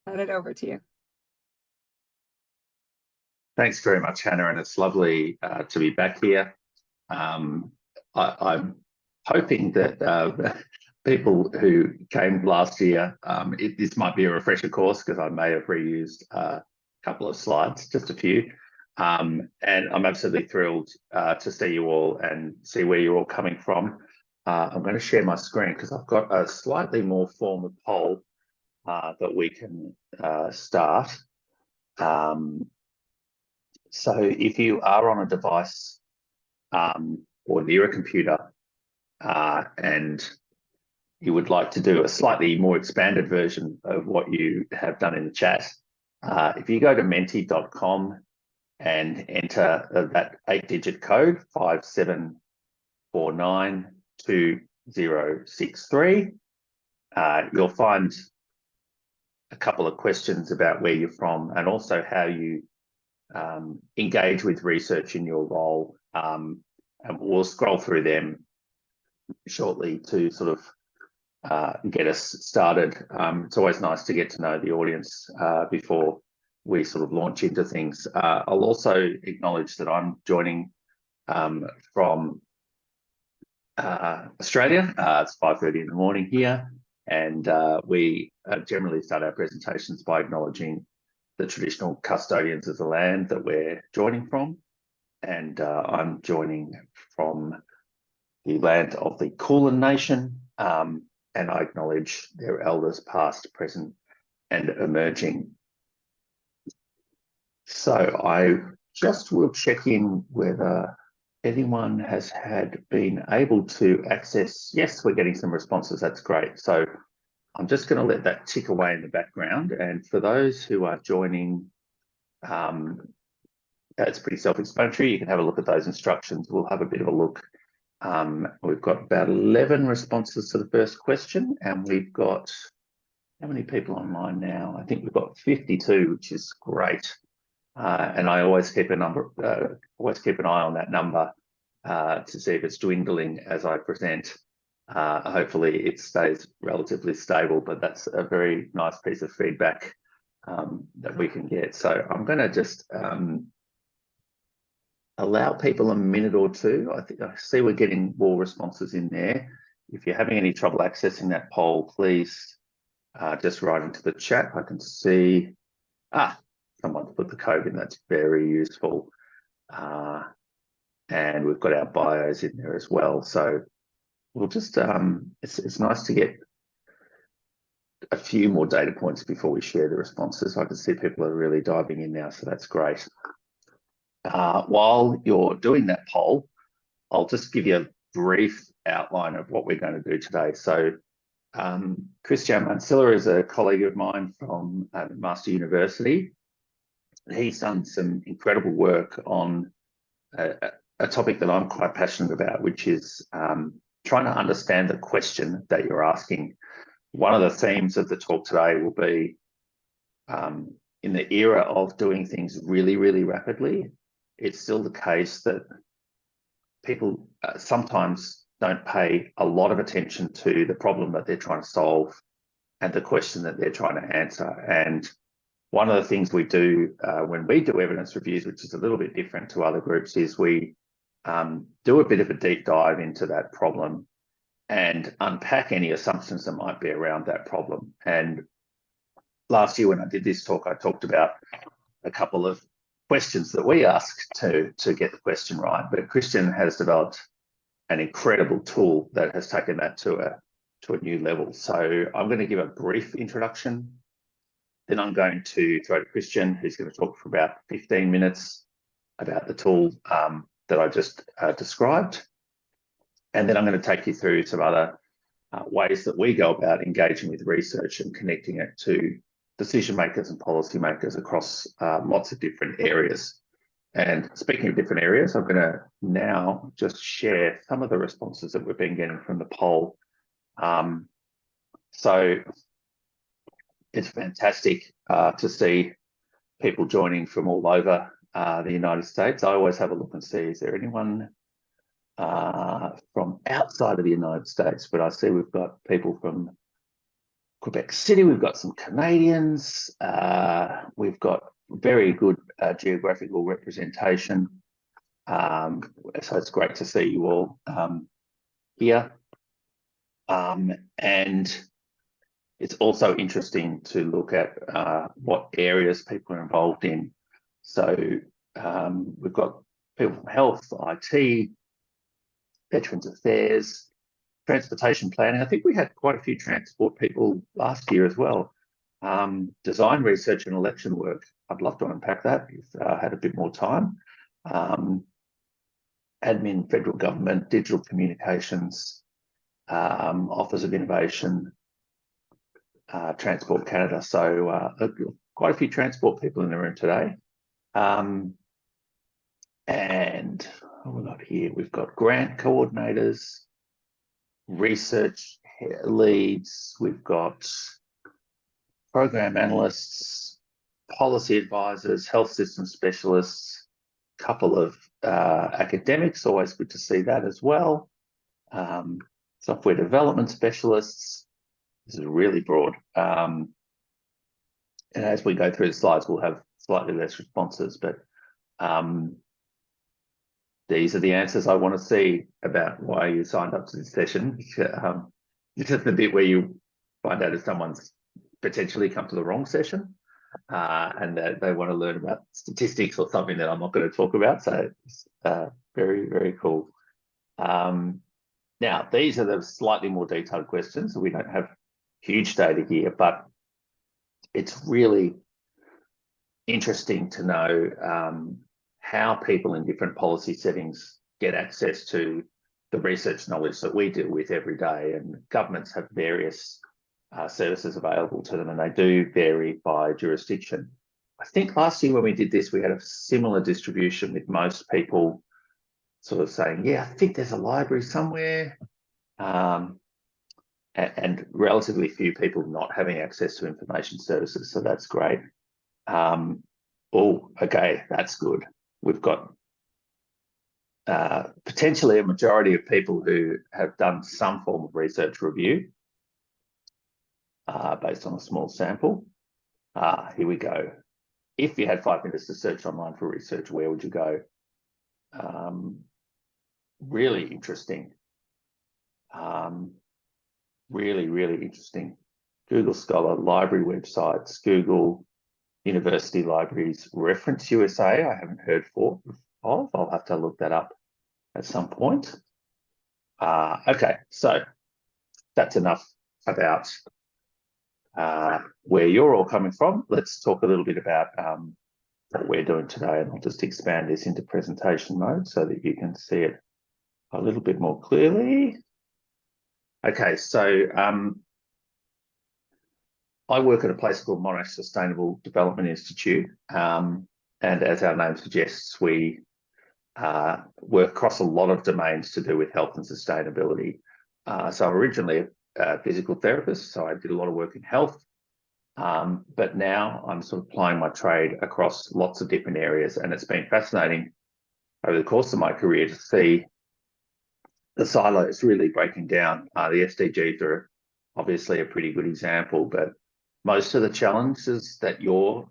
hand it over to you. Thanks very much, Hannah, and it's lovely to be back here. I'm hoping that people who came last year, this might be a refresher course because I may have reused a couple of slides, just a few. And I'm absolutely thrilled to see you all and see where you're all coming from. I'm going to share my screen because I've got a slightly more formal poll that we can start. So if you are on a device or near a computer and you would like to do a slightly more expanded version of what you have done in the chat, if you go to menti.com and enter that 8-digit code 57492063, you'll find a couple of questions about where you're from and also how you engage with research in your role, and we'll scroll through them shortly to sort of get us started. It's always nice to get to know the audience before we sort of launch into things. I'll also acknowledge that I'm joining from Australia. It's 5:30 in the morning here, and we generally start our presentations by acknowledging the traditional custodians of the land that we're joining from. And I'm joining from the land of the Kulin Nation, and I acknowledge their elders past, present, and emerging. So I just will check in whether anyone has been able to access. Yes, we're getting some responses. That's great. So I'm just going to let that tick away in the background. And for those who are joining, it's pretty self-explanatory. You can have a look at those instructions. We'll have a bit of a look. We've got about 11 responses to the first question, and we've got, how many people online now? I think we've got 52, which is great. And I always keep an eye on that number to see if it's dwindling as I present. Hopefully it stays relatively stable, but that's a very nice piece of feedback that we can get. So I'm going to just allow people a minute or two. I see we're getting more responses in there. If you're having any trouble accessing that poll, please just write into the chat. I can see, someone's put the code in. That's very useful. And we've got our bios in there as well. So we'll just, it's nice to get a few more data points before we share the responses. I can see people are really diving in now, so that's great. While you're doing that poll, I'll just give you a brief outline of what we're going to do today. So Cristin Mansilla is a colleague of mine from McMaster University. He's done some incredible work on a topic that I'm quite passionate about, which is trying to understand the question that you're asking. One of the themes of the talk today will be in the era of doing things really, really rapidly, it's still the case that people sometimes don't pay a lot of attention to the problem that they're trying to solve and the question that they're trying to answer. And one of the things we do when we do evidence reviews, which is a little bit different to other groups, is we do a bit of a deep dive into that problem and unpack any assumptions that might be around that problem. And last year when I did this talk, I talked about a couple of questions that we ask to get the question right. But Cristin has developed an incredible tool that has taken that to a new level. So I'm going to give a brief introduction. Then I'm going to throw to Cristin, who's going to talk for about 15 minutes about the tool that I just described. And then I'm going to take you through some other ways that we go about engaging with research and connecting it to decision makers and policymakers across lots of different areas. And speaking of different areas, I'm going to now just share some of the responses that we've been getting from the poll. So it's fantastic to see people joining from all over the United States. I always have a look and see, is there anyone from outside of the United States? But I see we've got people from Quebec City, we've got some Canadians, we've got very good geographical representation. So it's great to see you all here. And it's also interesting to look at what areas people are involved in. So we've got people from health, IT, Veterans Affairs, transportation planning. I think we had quite a few transport people last year as well. Design, research and election work. I'd love to unpack that if I had a bit more time. Admin, federal government, digital communications, Office of Innovation, Transport Canada. So quite a few transport people in the room today. And what we've got here, we've got grant coordinators, research leads, we've got program analysts, policy advisors, health system specialists, a couple of academics, always good to see that as well. Software development specialists. This is really broad. And as we go through the slides, we'll have slightly less responses, but these are the answers I want to see about why you signed up to this session. This is the bit where you find out if someone's potentially come to the wrong session and that they want to learn about statistics or something that I'm not going to talk about. So it's very, very cool. Now, these are the slightly more detailed questions. We don't have huge data here, but it's really interesting to know how people in different policy settings get access to the research knowledge that we deal with every day. And governments have various services available to them, and they do vary by jurisdiction. I think last year when we did this, we had a similar distribution with most people sort of saying, yeah, I think there's a library somewhere, and relatively few people not having access to information services. So that's great. Oh, okay, that's good. We've got potentially a majority of people who have done some form of research review based on a small sample. Here we go. If you had 5 minutes to search online for research, where would you go? Really interesting. Really, really interesting. Google Scholar, library websites, Google, university libraries, Reference USA, I haven't heard of. I'll have to look that up at some point. Okay, so that's enough about where you're all coming from. Let's talk a little bit about what we're doing today, and I'll just expand this into presentation mode so that you can see it a little bit more clearly. Okay, so I work at a place called Monash Sustainable Development Institute, and as our name suggests, we work across a lot of domains to do with health and sustainability. So I'm originally a physical therapist, so I did a lot of work in health, but now I'm sort of applying my trade across lots of different areas, and it's been fascinating over the course of my career to see the silos really breaking down. The SDGs are obviously a pretty good example, but most of the challenges that you're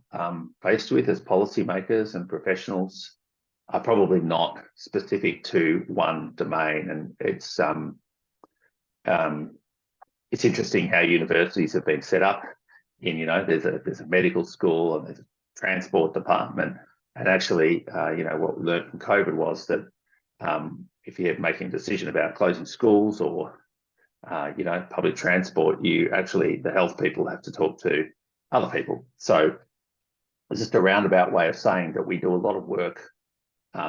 faced with as policymakers and professionals are probably not specific to one domain. And it's interesting how universities have been set up. In, you know, there's a medical school and there's a transport department, and actually, you know, what we learned from COVID was that if you're making a decision about closing schools or you know, public transport, you actually, the health people have to talk to other people. So it's just a roundabout way of saying that we do a lot of work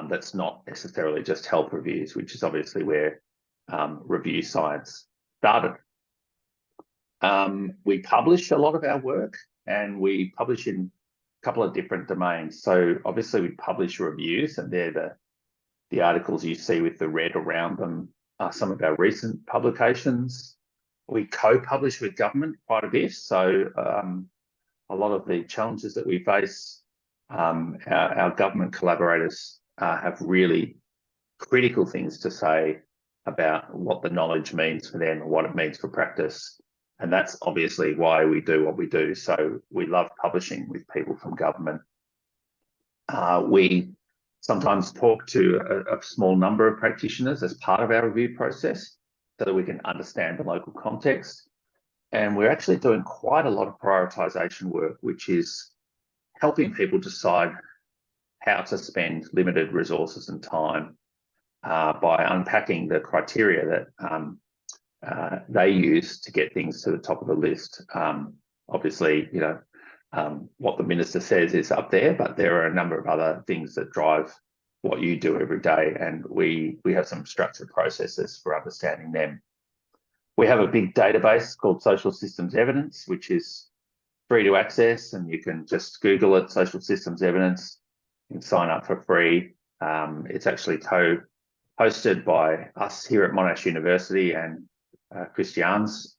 that's not necessarily just health reviews, which is obviously where review science started. We publish a lot of our work, and we publish in a couple of different domains. So obviously we publish reviews, and they're the articles you see with the red around them are some of our recent publications. We co-publish with government quite a bit. So a lot of the challenges that we face, our government collaborators have really critical things to say about what the knowledge means for them and what it means for practice. And that's obviously why we do what we do. So we love publishing with people from government. We sometimes talk to a small number of practitioners as part of our review process so that we can understand the local context. And we're actually doing quite a lot of prioritisation work, which is helping people decide how to spend limited resources and time by unpacking the criteria that they use to get things to the top of the list. Obviously, what the minister says is up there, but there are a number of other things that drive what you do every day, and we have some structured processes for understanding them. We have a big database called Social Systems Evidence, which is free to access, and you can just Google it, Social Systems Evidence. You can sign up for free. It's actually co-hosted by us here at Monash University and Cristin's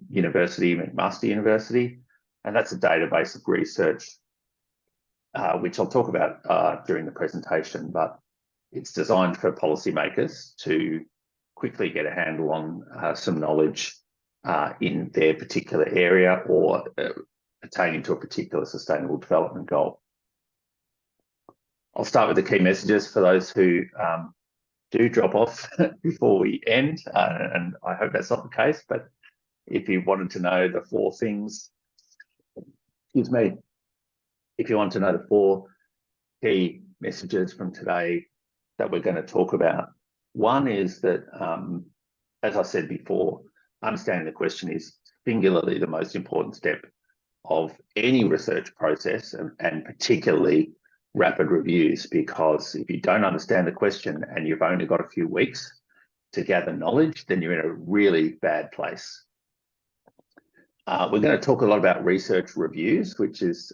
university, McMaster University, and that's a database of research, which I'll talk about during the presentation, but it's designed for policymakers to quickly get a handle on some knowledge in their particular area or attaining to a particular sustainable development goal. I'll start with the key messages for those who do drop off before we end, and I hope that's not the case, but if you wanted to know the four things, if you want to know the four key messages from today that we're going to talk about, one is that, as I said before, understanding the question is singularly the most important step of any research process, and particularly rapid reviews, because if you don't understand the question and you've only got a few weeks to gather knowledge, then you're in a really bad place. We're going to talk a lot about research reviews, which is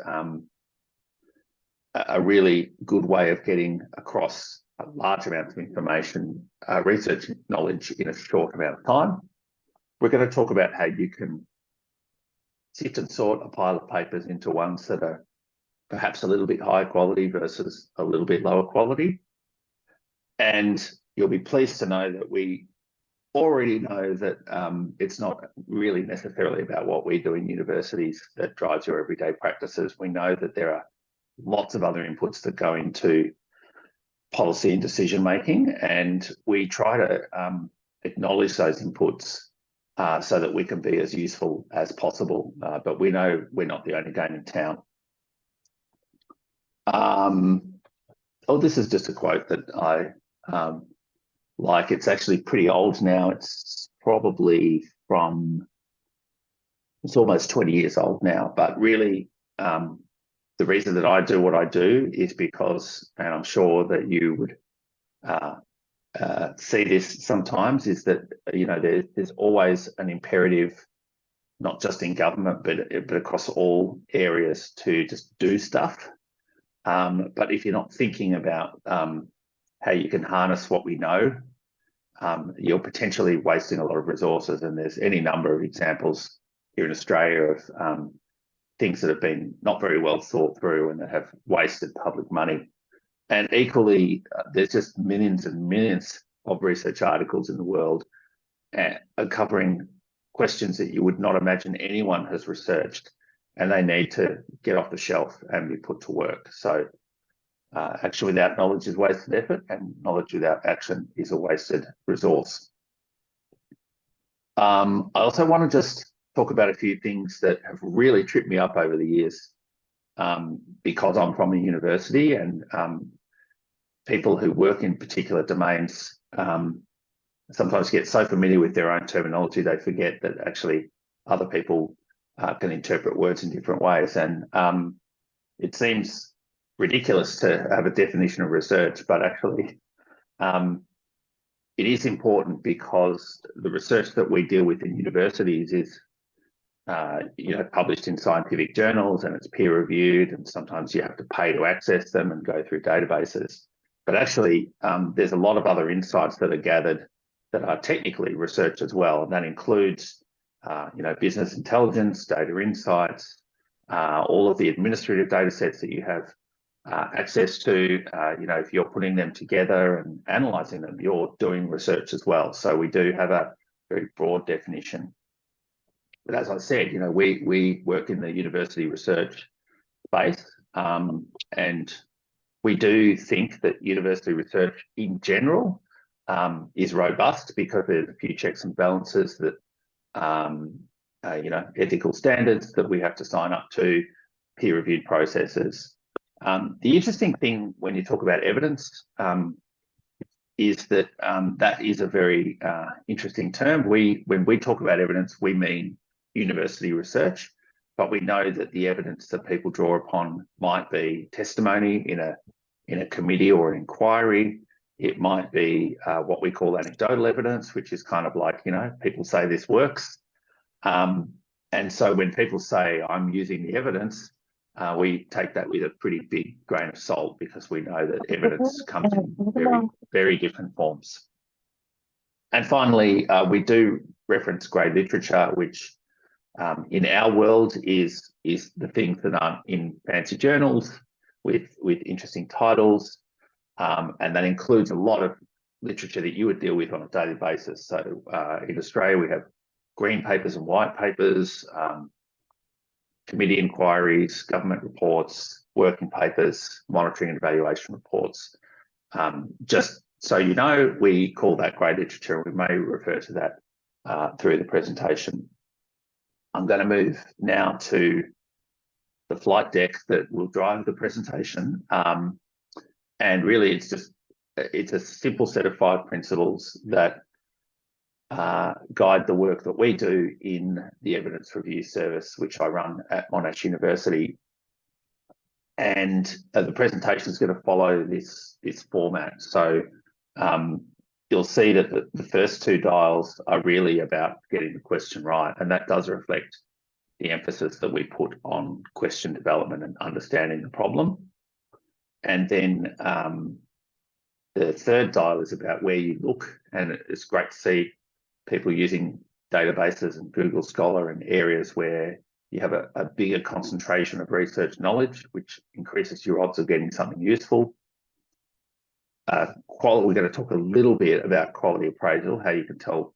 a really good way of getting across a large amount of information, research knowledge in a short amount of time. We're going to talk about how you can sift and sort a pile of papers into ones that are perhaps a little bit higher quality versus a little bit lower quality. And you'll be pleased to know that we already know that it's not really necessarily about what we do in universities that drives your everyday practices. We know that there are lots of other inputs that go into policy and decision making, and we try to acknowledge those inputs so that we can be as useful as possible. But we know we're not the only game in town. This is just a quote that I like. It's actually pretty old now. It's probably it's almost 20 years old now, but really the reason that I do what I do is because, and I'm sure that you would see this sometimes, is that, there's always an imperative, not just in government, but across all areas, to just do stuff. But if you're not thinking about how you can harness what we know, you're potentially wasting a lot of resources. And there's any number of examples here in Australia of things that have been not very well thought through and that have wasted public money. And equally, there's just millions and millions of research articles in the world covering questions that you would not imagine anyone has researched, and they need to get off the shelf and be put to work. So action without knowledge is wasted effort, and knowledge without action is a wasted resource. I also want to just talk about a few things that have really tripped me up over the years, because I'm from a university, and people who work in particular domains sometimes get so familiar with their own terminology they forget that actually other people can interpret words in different ways. And it seems ridiculous to have a definition of research, but actually it is important, because the research that we deal with in universities is published in scientific journals, and it's peer reviewed, and sometimes you have to pay to access them and go through databases. But actually, there's a lot of other insights that are gathered that are technically research as well, and that includes business intelligence, data insights, all of the administrative data sets that you have access to. If you're putting them together and analysing them, you're doing research as well. So we do have a very broad definition. But as I said, we work in the university research space, and we do think that university research in general is robust because there's a few checks and balances that, ethical standards that we have to sign up to, peer-reviewed processes. The interesting thing when you talk about evidence is that that is a very interesting term. When we talk about evidence, we mean university research, but we know that the evidence that people draw upon might be testimony in a committee or an inquiry. It might be what we call anecdotal evidence, which is kind of like, people say this works. And so when people say, I'm using the evidence, we take that with a pretty big grain of salt, because we know that evidence comes in very, very different forms. And finally, we do reference grey literature, which in our world is the things that aren't in fancy journals with interesting titles, and that includes a lot of literature that you would deal with on a daily basis. So in Australia, we have green papers and white papers, committee inquiries, government reports, working papers, monitoring and evaluation reports. Just so you know, we call that grey literature, and we may refer to that through the presentation. I'm going to move now to the flight deck that will drive the presentation. And really, it's a simple set of 5 principles that guide the work that we do in the evidence review service, which I run at Monash University. And the presentation is going to follow this format. So you'll see that the first 2 dials are really about getting the question right, and that does reflect the emphasis that we put on question development and understanding the problem. And then the 3rd dial is about where you look, and it's great to see people using databases and Google Scholar in areas where you have a bigger concentration of research knowledge, which increases your odds of getting something useful. We're going to talk a little bit about quality appraisal, how you can tell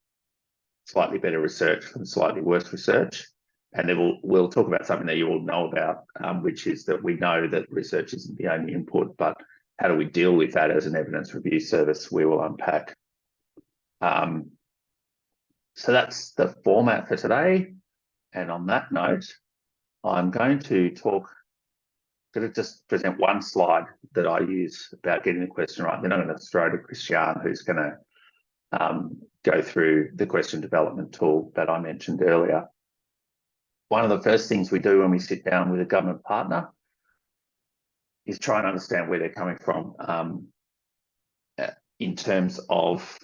slightly better research from slightly worse research. And then we'll talk about something that you all know about, which is that we know that research isn't the only input, but how do we deal with that as an evidence review service? We will unpack. So that's the format for today. And on that note, I'm going to just present one slide that I use about getting the question right. Then I'm going to throw to Cristin, who's going to go through the question development tool that I mentioned earlier. One of the first things we do when we sit down with a government partner is try and understand where they're coming from in terms of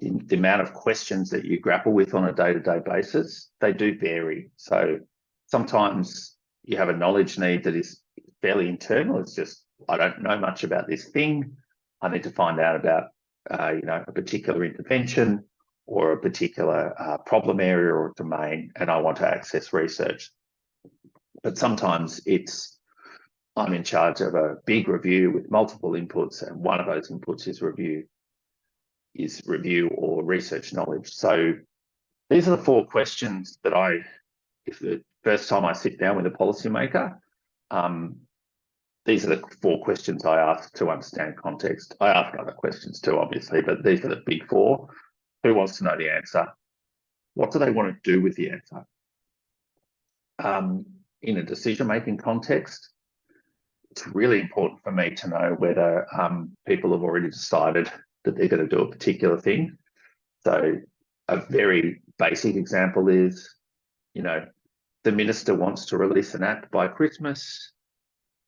the amount of questions that you grapple with on a day-to-day basis. They do vary. So sometimes you have a knowledge need that is fairly internal. It's just, I don't know much about this thing. I need to find out about, a particular intervention or a particular problem area or domain, and I want to access research. But sometimes I'm in charge of a big review with multiple inputs, and one of those inputs is review or research knowledge. So these are the 4 questions that if the first time I sit down with a policymaker, these are the 4 questions I ask to understand context. I ask other questions too, obviously, but these are the big 4. Who wants to know the answer? What do they want to do with the answer? In a decision-making context, it's really important for me to know whether people have already decided that they're going to do a particular thing. So a very basic example is, the minister wants to release an app by Christmas.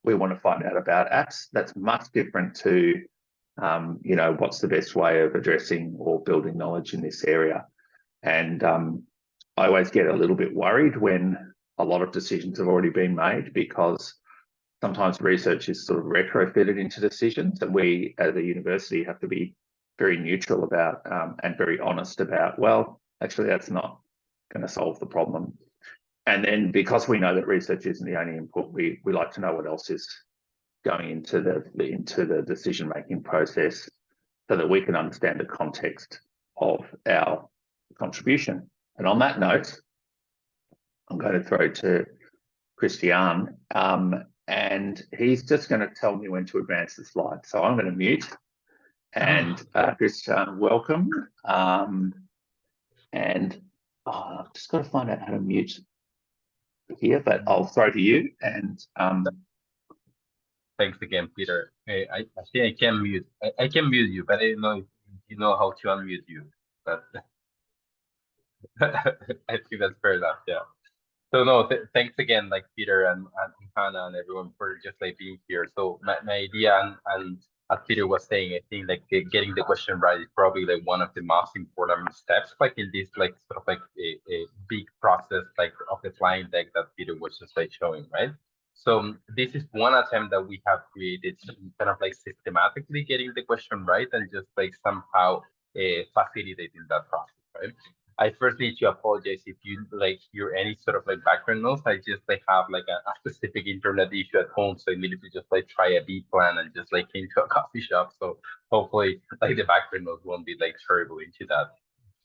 We want to find out about apps. That's much different to, what's the best way of addressing or building knowledge in this area. And I always get a little bit worried when a lot of decisions have already been made, because sometimes research is sort of retrofitted into decisions, and we as a university have to be very neutral about and very honest about, well, actually that's not going to solve the problem. And then because we know that research isn't the only input, we like to know what else is going into the decision-making process, so that we can understand the context of our contribution. And on that note, I'm going to throw to Cristin, and he's just going to tell me when to advance the slide. So I'm going to mute, and Cristin, welcome. And I've just got to find out how to mute here, but I'll throw to you. And thanks again, Peter. I think I can mute. I can mute you, but I don't know if you know how to unmute you. But I think that's fair enough. Yeah. So no, thanks again, like Peter and Hannah and everyone for just like being here. So my idea and as Peter was saying, I think like getting the question right is probably like one of the most important steps, like in this like sort of like a big process like of the slide deck that Peter was just like showing, right? So this is one attempt that we have created, kind of like systematically getting the question right and just like somehow facilitating that process, right? I first need to apologize if you like hear any sort of like background noise. I just like have like a specific internet issue at home, so I needed to just like try a B plan and just like came to a coffee shop. So hopefully like the background noise won't be like terrible into that.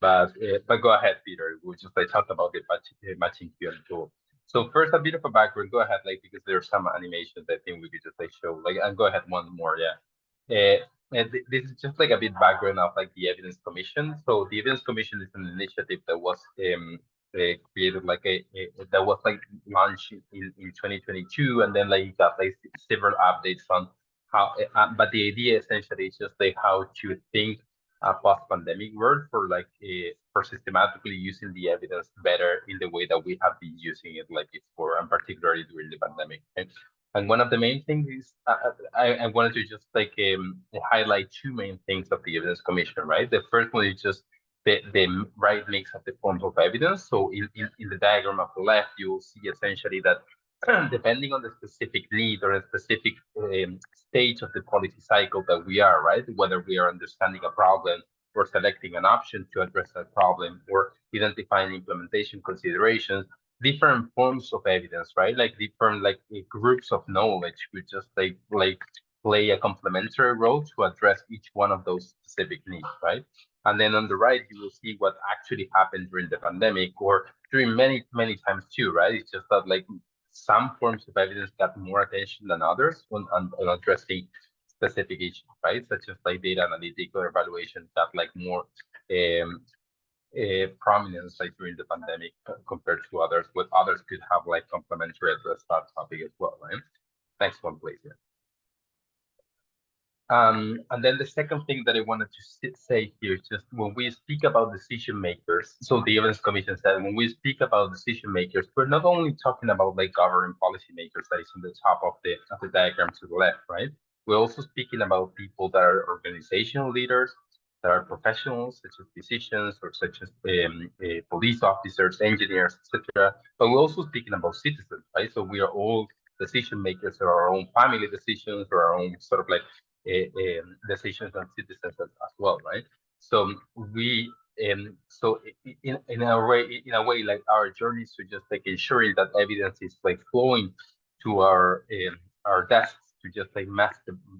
But go ahead, Peter. We'll just like talk about the matching QM tool. So first a bit of a background. Go ahead, like because there's some animations I think we could just like show. Like and go ahead one more, yeah. And this is just like a bit background of like the Evidence Commission. So the Evidence Commission is an initiative that was created like that was like launched in 2022, and then like you got like several updates on how. But the idea essentially is just like how to think a post-pandemic world for like for systematically using the evidence better in the way that we have been using it like before, and particularly during the pandemic. Okay? And one of the main things is I wanted to just like highlight two main things of the Evidence Commission, right? The first one is just the right mix of the forms of evidence. So in the diagram of the left, you will see essentially that depending on the specific need or a specific stage of the policy cycle that we are, right? Whether we are understanding a problem or selecting an option to address that problem or identifying implementation considerations, different forms of evidence, right? Like different like groups of knowledge would just like play a complementary role to address each one of those specific needs, right? And then on the right, you will see what actually happened during the pandemic or during many times too, right? It's just that like some forms of evidence got more attention than others on addressing specific issues, right? Such as like data analytics or evaluation got like more prominence like during the pandemic compared to others, but others could have like complementary address that topic as well, right? Next one, please. Yeah. And then the second thing that I wanted to say here is just when we speak about decision makers, so the Evidence Commission said when we speak about decision makers, we're not only talking about like government policy makers that is on the top of the diagram to the left, right? We're also speaking about people that are organizational leaders, that are professionals such as physicians or such as police officers, engineers, etc. But we're also speaking about citizens, right? So we are all decision makers or our own family decisions or our own sort of like decisions and citizens as well, right? So we so in a way like our journey is to just like ensuring that evidence is like flowing to our desks to just like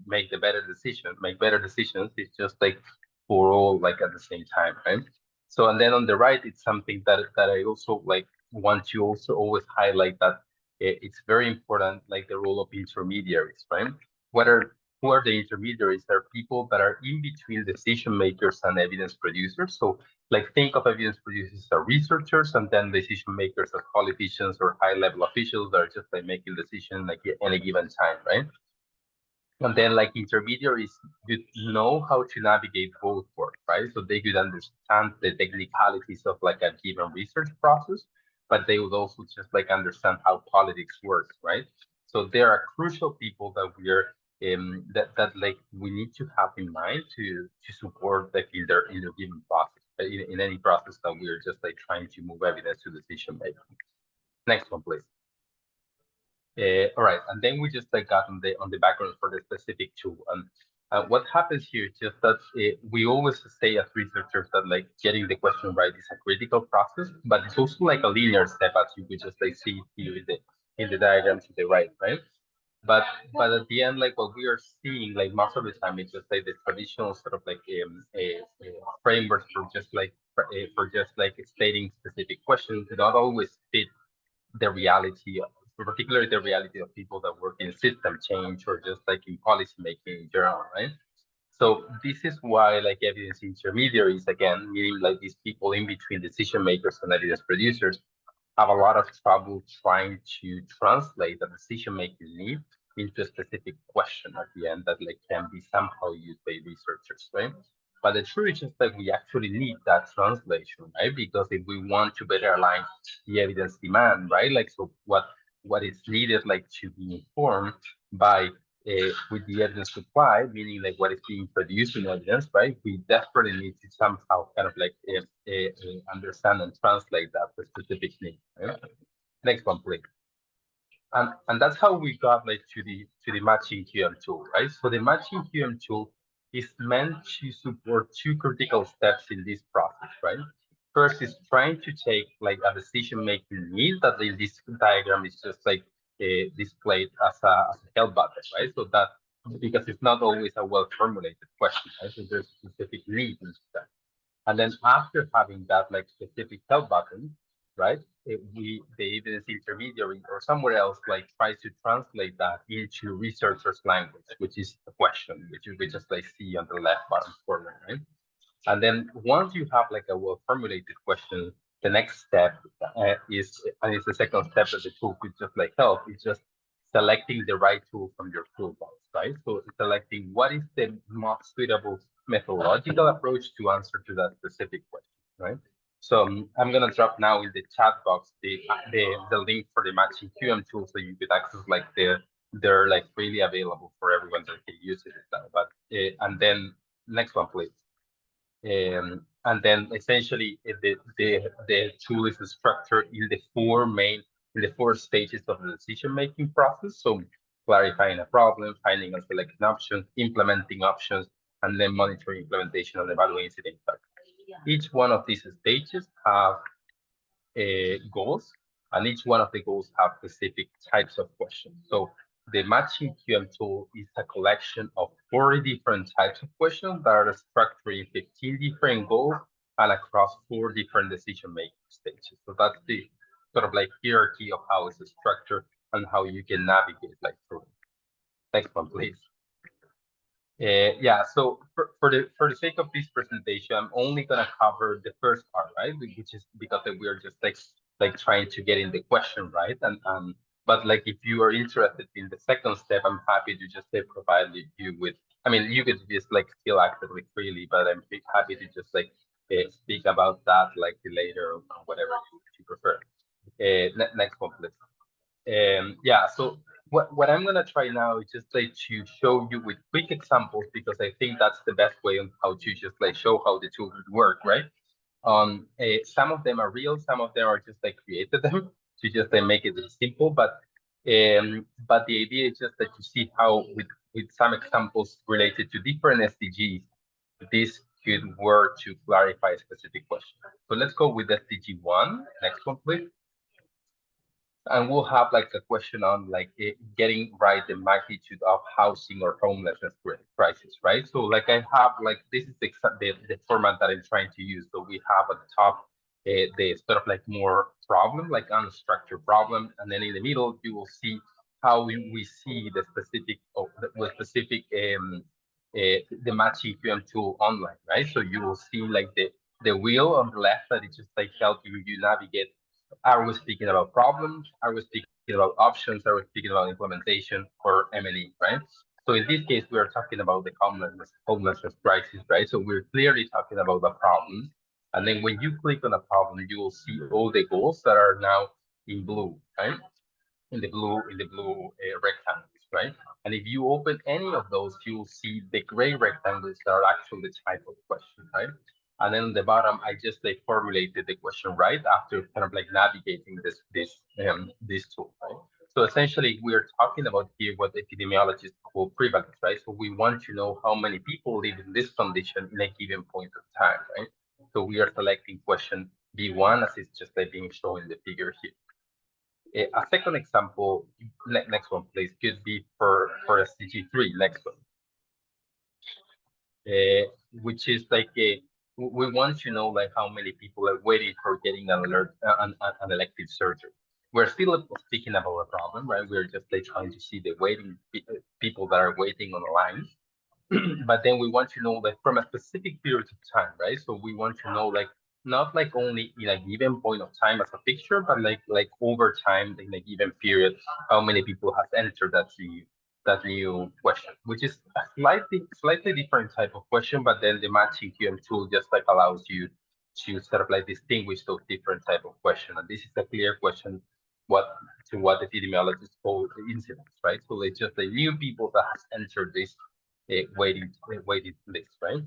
make the better decision, make better decisions. It's just like for all like at the same time, right? So and then on the right, it's something that I also like want to also always highlight that it's very important, like the role of intermediaries, right? Whether who are the intermediaries? They're people that are in between decision makers and evidence producers. So like think of evidence producers as researchers and then decision makers as politicians or high level officials that are just like making decisions like at any given time, right? And then like intermediaries could know how to navigate both worlds, right? So they could understand the technicalities of like a given research process, but they would also just like understand how politics works, right? So there are crucial people that we are that like we need to have in mind to support like in their given process, in any process that we are just like trying to move evidence to decision making. Next one, please. All right, and then we just like got on the background for the specific tool. And what happens here is just that we always say as researchers that like getting the question right is a critical process, but it's also like a linear step as you could just like see here in the diagram to the right, right? But at the end, like what we are seeing, like most of the time, it's just like the traditional sort of like frameworks for just like stating specific questions do not always fit the reality, particularly the reality of people that work in system change or just like in policy making in general, right? So this is why like evidence intermediaries, again, meaning like these people in between decision makers and evidence producers, have a lot of trouble trying to translate the decision-making need into a specific question at the end that like can be somehow used by researchers, right? But the truth is that we actually need that translation, right? Because if we want to better align the evidence demand, right? Like so what is needed like to be informed by with the evidence supply, meaning like what is being produced in evidence, right? We desperately need to somehow kind of like understand and translate that to specific need. Right? Next one, please. And that's how we got like to the matching QM tool, right? So the matching QM tool is meant to support two critical steps in this process, right? First is trying to take like a decision-making need that in this diagram is just like displayed as a help button, right? So that because it's not always a well-formulated question, right? So there's specific needs in that. And then after having that like specific help button, right, the evidence intermediary or somewhere else like tries to translate that into researcher's language, which is a question, which we just like see on the left bottom corner, right? And then once you have like a well-formulated question, the next step and it's the second step that the tool could just like help, is just selecting the right tool from your toolbox, right? So selecting what is the most suitable methodological approach to answer to that specific question, right? So I'm gonna drop now in the chat box the link for the matching QM tool so you could access like they're like freely available for everyone that can use it now. But and then next one, please. And then essentially the tool is structured in the four stages of the decision-making process. So clarifying a problem, finding and selecting options, implementing options, and then monitoring implementation and evaluating the impact. Each one of these stages have goals, and each one of the goals have specific types of questions. So the matching QM tool is a collection of 40 different types of questions that are structured in 15 different goals and across 4 different decision-making stages. So that's the sort of like hierarchy of how it's structured and how you can navigate like through it. Next one, please. Yeah, so for the sake of this presentation, I'm only gonna cover the first part, right? Which is because we're just like trying to get in the question right, and but like if you are interested in the second step, I'm happy to just provide you with. I mean, you could just like still actively freely, but I'm happy to just like speak about that like later or whatever you prefer. Next one, please. Yeah, so what I'm gonna try now is just like to show you with quick examples because I think that's the best way on how to just like show how the tool would work, right? Some of them are real, some of them are just like created them to just like make it simple, but the idea is just that you see how with some examples related to different SDGs, this could work to clarify a specific question. So let's go with SDG 1. Next one, please. And we'll have like a question on like getting right the magnitude of housing or homelessness crisis, right? So like I have like this is the format that I'm trying to use. So we have at the top the sort of like more problem, like unstructured problem, and then in the middle you will see how we see the specific the matching QM tool online, right? So you will see like the wheel on the left that is just like helping you navigate. Are we speaking about problems? Are we speaking about options? Are we speaking about implementation or M&E, right? So in this case, we are talking about the homelessness crisis, right? So we're clearly talking about the problem. And then when you click on a problem, you will see all the goals that are now in blue, right? In the blue rectangles, right? And if you open any of those, you will see the gray rectangles that are actually the type of question, right? And then on the bottom, I just like formulated the question right after kind of like navigating this tool, right? So essentially, we are talking about here what epidemiologists call prevalence, right? So we want to know how many people live in this condition in a given point of time, right? So we are selecting question B1 as it's just like being shown in the figure here. A second example, next one, please, could be for SDG3, next one, which is like we want to know like how many people are waiting for getting an elective surgery. we're still speaking about a problem, right? We're just like trying to see the waiting people that are waiting on the line. But then we want to know like from a specific period of time, right? So we want to know like not like only in a given point of time as a picture, but like over time in a given period, how many people has entered that new question, which is a slightly different type of question, but then the matching QM tool just like allows you to sort of like distinguish those different type of question. And this is a clear question what epidemiologists call incidence, right? So it's just the new people that has entered this waiting list, right?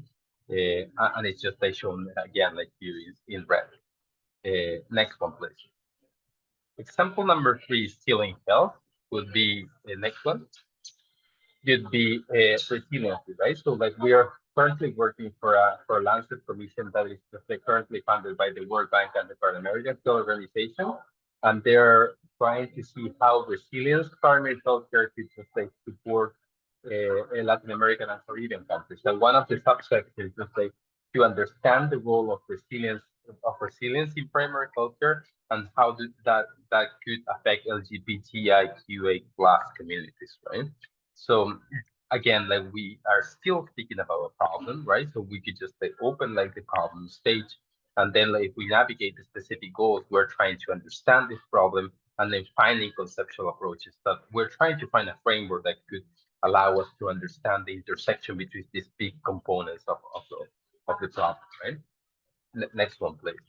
And it's just like shown again like here is in red. Next one, please. Example number 3 is still in health. Would be the next one. Could be resiliency, right? So like we are currently working for a Lancet commission that is just like currently funded by the World Bank and the Pan-American Health Organization, and they're trying to see how resilience primary healthcare could just like support Latin American and Caribbean countries. And one of the subsets is just like to understand the role of resilience in primary healthcare and how that could affect LGBTIQA plus communities, right? So again, like we are still speaking about a problem, right? So we could just like open like the problem stage, and then like if we navigate the specific goals, we're trying to understand this problem and then finding conceptual approaches that we're trying to find a framework that could allow us to understand the intersection between these big components of the problem, right? Next one, please.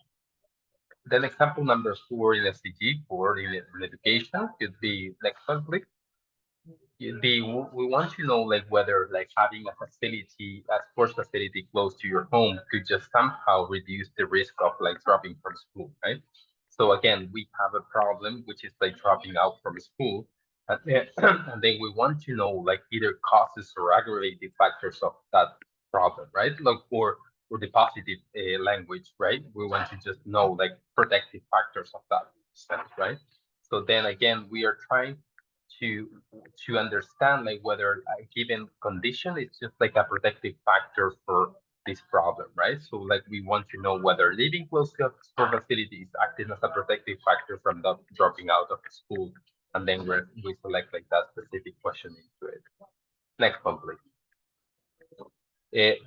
Then example number 4 in SDG, 4 in education, could be next one, please. We want to know like whether like having a sports facility close to your home could just somehow reduce the risk of like dropping from school, right? So again, we have a problem which is like dropping out from school, and then, and then we want to know like either causes or aggravating factors of that problem, right? Like or the positive language, right? We want to just know like protective factors of that sense, right? So then again, we are trying to understand like whether a given condition is just like a protective factor for this problem, right? So like we want to know whether living close to a sport facility is acting as a protective factor from the dropping out of school, and then we select like that specific question into it. Next one, please.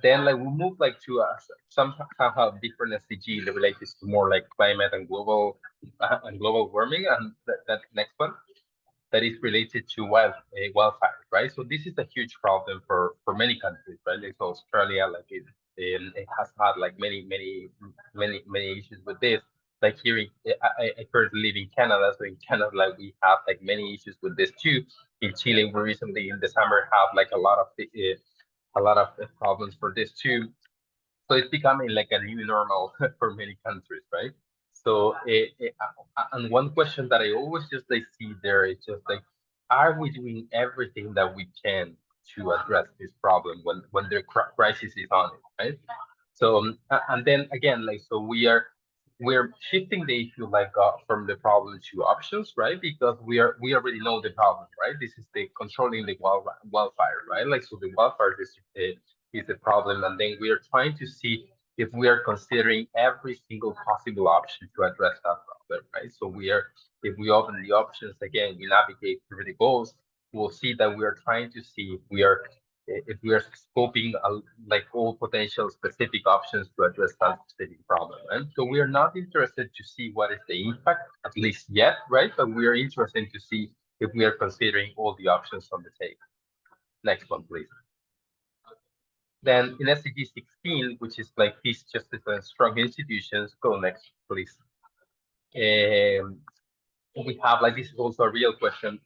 Then like we move like to somehow different SDG related to more like climate and global warming, and that next one that is related to wildfires, right? So this is a huge problem for many countries, right? Like so Australia, like it has had like many issues with this. Like here, I currently live in Canada, so in Canada, like we have like many issues with this too. In Chile, we recently in the summer have like a lot of problems for this too. So it's becoming like a new normal for many countries, right? So, and one question that I always just like see there is just like, are we doing everything that we can to address this problem when the crisis is on it, right? So, and then again, like, so we're shifting the issue like from the problem to options, right? Because we already know the problem, right? This is the controlling the wildfire, right? Like, so the wildfire is the problem, and then we are trying to see if we are considering every single possible option to address that problem, right? So if we open the options again, we navigate through the goals, we'll see that we are trying to see if we are scoping like all potential specific options to address that specific problem. And so we are not interested to see what is the impact, at least yet, right? But we are interested to see if we are considering all the options on the table. Next one, please. Then in SDG 16, which is like peace, justice, and strong institutions, go next, please. We have like this is also a real question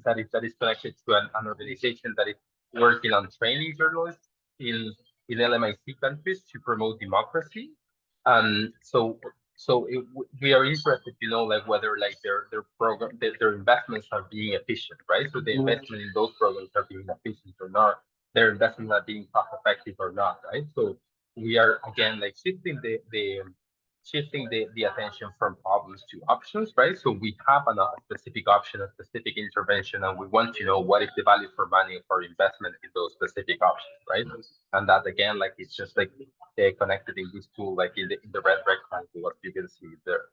that is connected to an organization that is working on training journalists in LMIC countries to promote democracy. So we are interested to know like whether like their investments are being efficient, right? So the investment in those programs are being efficient or not. Their investments are being cost effective or not, right? So we are again like shifting the attention from problems to options, right? So we have a specific option, a specific intervention, and we want to know what is the value for money for investment in those specific options, right? And that again, like it's just like connected in this tool, like in the red rectangle, as you can see there.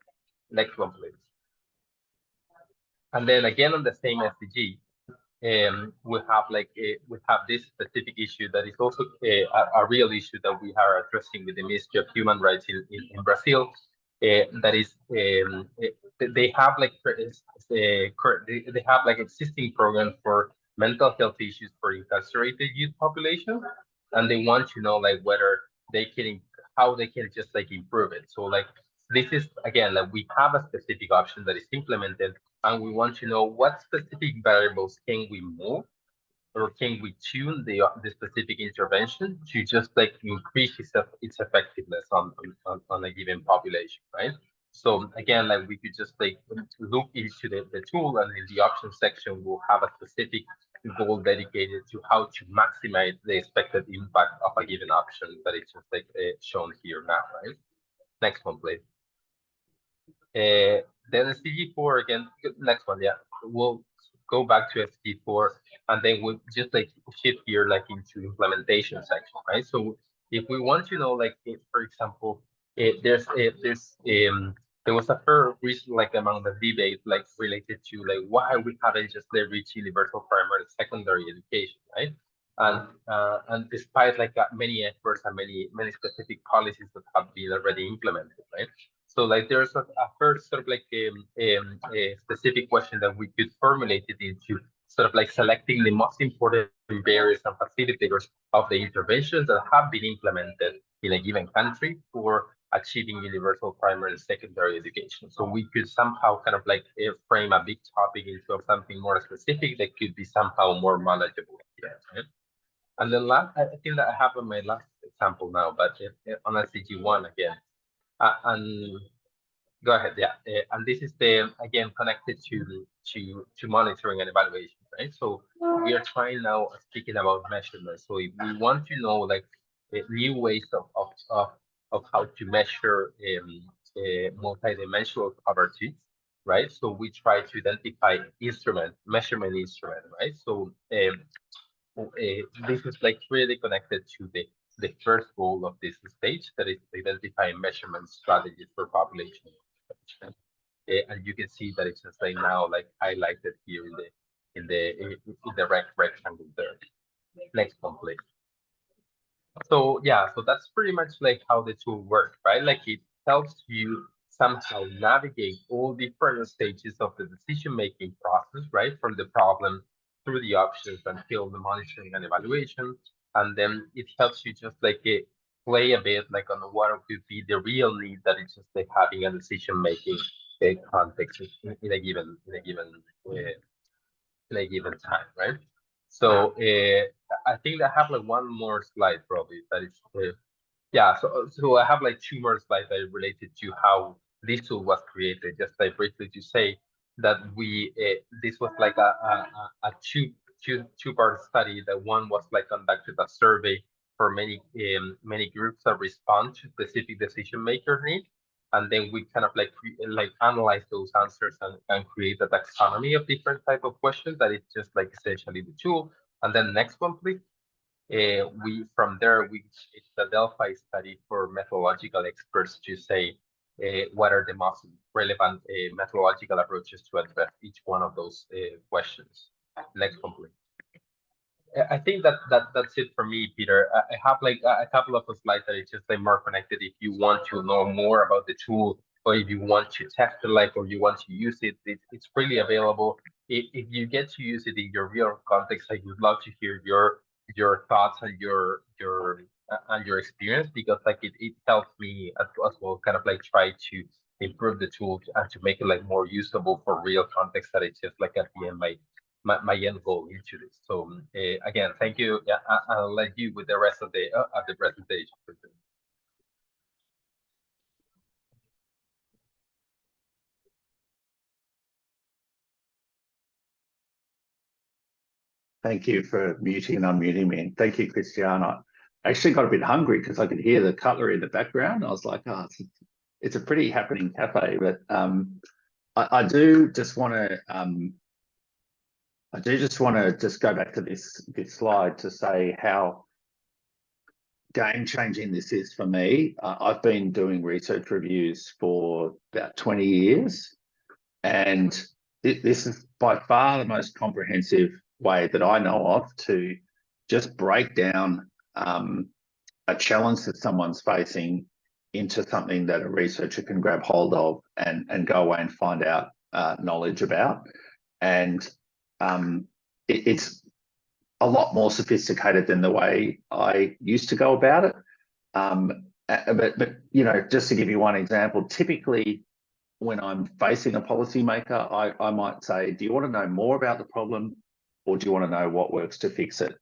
Next one, please. And then again on the same SDG, we have this specific issue that is also a real issue that we are addressing with the Ministry of Human Rights in Brazil. That is, they have they have like existing programs for mental health issues for incarcerated youth population, and they want to know like whether they can, how they can just like improve it. So like this is again like we have a specific option that is implemented, and we want to know what specific variables can we move or can we tune the specific intervention to just like increase its effectiveness on a given population, right? So again, like we could just like look into the tool, and in the options section, we'll have a specific goal dedicated to how to maximize the expected impact of a given option that is just like shown here now, right? Next one, please. Then SDG4 again, next one, yeah. We'll go back to SDG4, and then we'll just like shift here like into implementation section, right? So if we want to know, like, if, for example, there was a fair reason like among the debate like related to like why we haven't just reached universal primary and secondary education, right? And despite like many efforts and many specific policies that have been already implemented, right? So like there's a first sort of like a specific question that we could formulate it into sort of like selecting the most important barriers and facilitators of the interventions that have been implemented in a given country for achieving universal primary and secondary education. So we could somehow kind of like frame a big topic into something more specific that could be somehow more manageable. Yeah, right? And then last, I think that I have on my last example now, but on SDG1 again. And go ahead, yeah. And this is the again connected to monitoring and evaluation, right? So we are trying now speaking about measurements. So if we want to know like new ways of how to measure multidimensional coverage, right? So we try to identify measurement instrument, right? So this is like really connected to the first goal of this stage, that is identifying measurement strategies for population. And you can see that it's just like now like highlighted here in the rectangle there. Next one, please. So yeah, so that's pretty much like how the tool works, right? Like it helps you somehow navigate all different stages of the decision-making process, right? From the problem through the options until the monitoring and evaluation. And then it helps you just like play a bit like on what could be the real need that it's just like having a decision-making context in a given time, right? So I think I have like one more slide probably that is yeah. So I have like two more slides that are related to how this tool was created. Just like briefly to say that we this was like a two-part study. That one was like conducted a survey for many groups that respond to specific decision maker needs, and then we kind of like analyze those answers and create a taxonomy of different type of questions that is just like essentially the tool. And then next one, please. We from there it's the Delphi study for methodological experts to say what are the most relevant methodological approaches to address each one of those questions. Next one, please. I think that's it for me, Peter. I have like a couple of slides that is just like more connected. If you want to know more about the tool, or if you want to test it, like, or you want to use it, it's freely available. If you get to use it in your real context, I would love to hear your thoughts and your experience, because like it helps me as well, kind of like try to improve the tool and to make it like more usable for real context, that it's just like at the end my end goal into this. So again, thank you. Yeah, I'll let you with the rest of the presentation. Thank you for muting and unmuting me. And thank you, Cristiano. I actually got a bit hungry because I could hear the cutlery in the background. I was like, oh, it's a pretty happening cafe. But I do just want to just go back to this slide to say how game-changing this is for me. I've been doing research reviews for about 20 years, and this is by far the most comprehensive way that I know of to just break down a challenge that someone's facing into something that a researcher can grab hold of and go away and find out knowledge about. And it's a lot more sophisticated than the way I used to go about it. But you know, just to give you one example, typically when I'm facing a policymaker, I might say, do you want to know more about the problem, or do you want to know what works to fix it?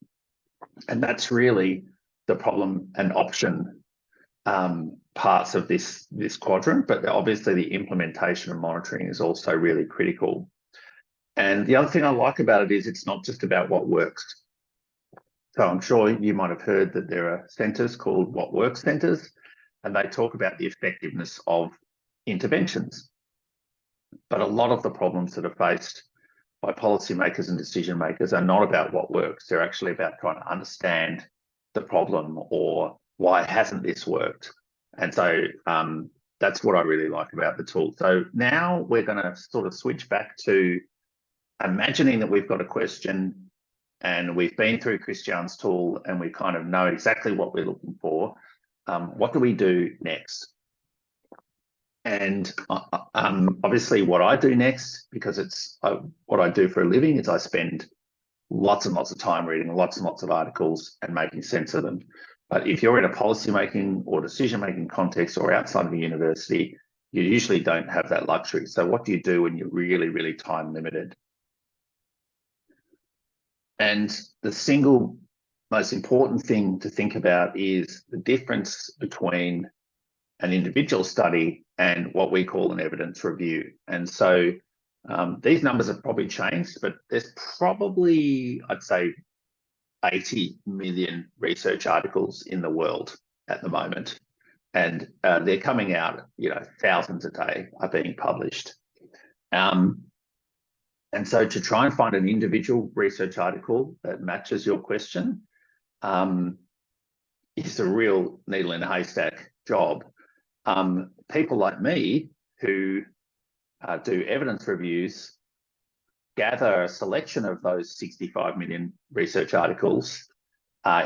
And that's really the problem and option parts of this quadrant, but obviously the implementation and monitoring is also really critical. And the other thing I like about it is it's not just about what works. So I'm sure you might have heard that there are centres called What Works centres, and they talk about the effectiveness of interventions. But a lot of the problems that are faced by policymakers and decision makers are not about what works. They're actually about trying to understand the problem, or why hasn't this worked? And so that's what I really like about the tool. So now we're going to sort of switch back to imagining that we've got a question and we've been through Christian's tool and we kind of know exactly what we're looking for. What do we do next? And obviously what I do next, because it's what I do for a living, is I spend lots and lots of time reading lots and lots of articles and making sense of them. But if you're in a policymaking or decision-making context or outside of a university, you usually don't have that luxury. So what do you do when you're really, really time limited? And the single most important thing to think about is the difference between an individual study and what we call an evidence review. And so these numbers have probably changed, but there's probably, I'd say, 80 million research articles in the world at the moment. And they're coming out, you know, thousands a day are being published. And so to try and find an individual research article that matches your question is a real needle in a haystack job. People like me who do evidence reviews gather a selection of those 65 million research articles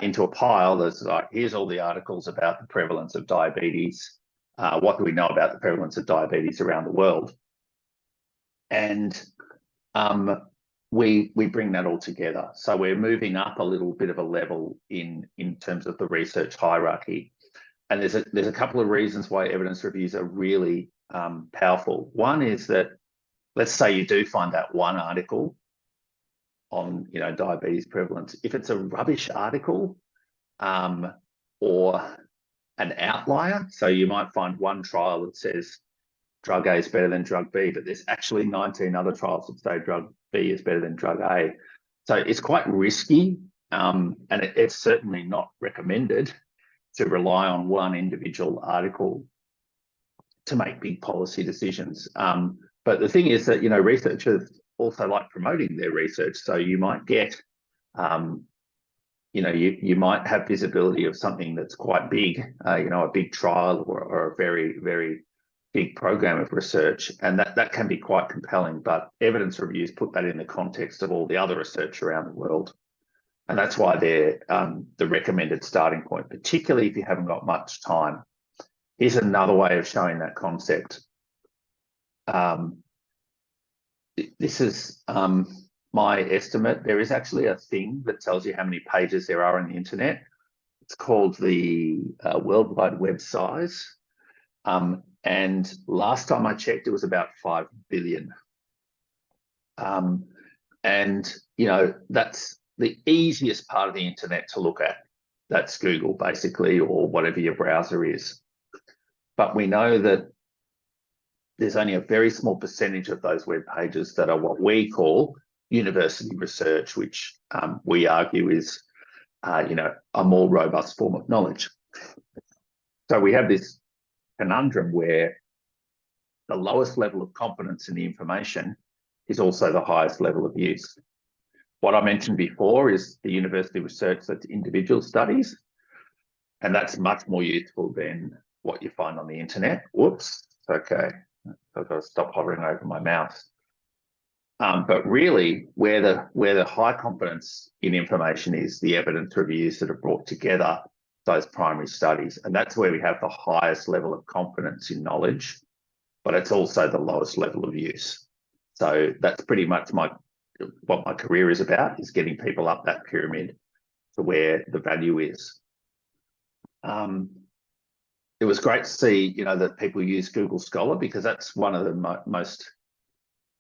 into a pile that's like, here's all the articles about the prevalence of diabetes. What do we know about the prevalence of diabetes around the world? And we bring that all together. So we're moving up a little bit of a level in terms of the research hierarchy. And there's a couple of reasons why evidence reviews are really powerful. One is that, let's say you do find that one article on, you know, diabetes prevalence. If it's a rubbish article or an outlier, so you might find one trial that says drug A is better than drug B, but there's actually 19 other trials that say drug B is better than drug A. So it's quite risky, and it's certainly not recommended to rely on one individual article to make big policy decisions. But the thing is that, you know, researchers also like promoting their research. So you might get, you know, you might have visibility of something that's quite big, you know, a big trial or a very, very big program of research, and that can be quite compelling. But evidence reviews put that in the context of all the other research around the world. And that's why they're the recommended starting point, particularly if you haven't got much time. Here's another way of showing that concept. This is my estimate. There is actually a thing that tells you how many pages there are on the internet. It's called the World Wide Web size. And last time I checked, it was about 5 billion. And, you know, that's the easiest part of the internet to look at. That's Google, basically, or whatever your browser is. But we know that there's only a very small percentage of those web pages that are what we call university research, which we argue is, you know, a more robust form of knowledge. So we have this conundrum where the lowest level of confidence in the information is also the highest level of use. What I mentioned before is the university research that's individual studies, and that's much more useful than what you find on the internet. Whoops, okay. I've got to stop hovering over my mouse. But really, where the high confidence in information is the evidence reviews that have brought together those primary studies, and that's where we have the highest level of confidence in knowledge, but it's also the lowest level of use. So that's pretty much what my career is about, is getting people up that pyramid to where the value is. It was great to see, that people use Google Scholar, because that's one of the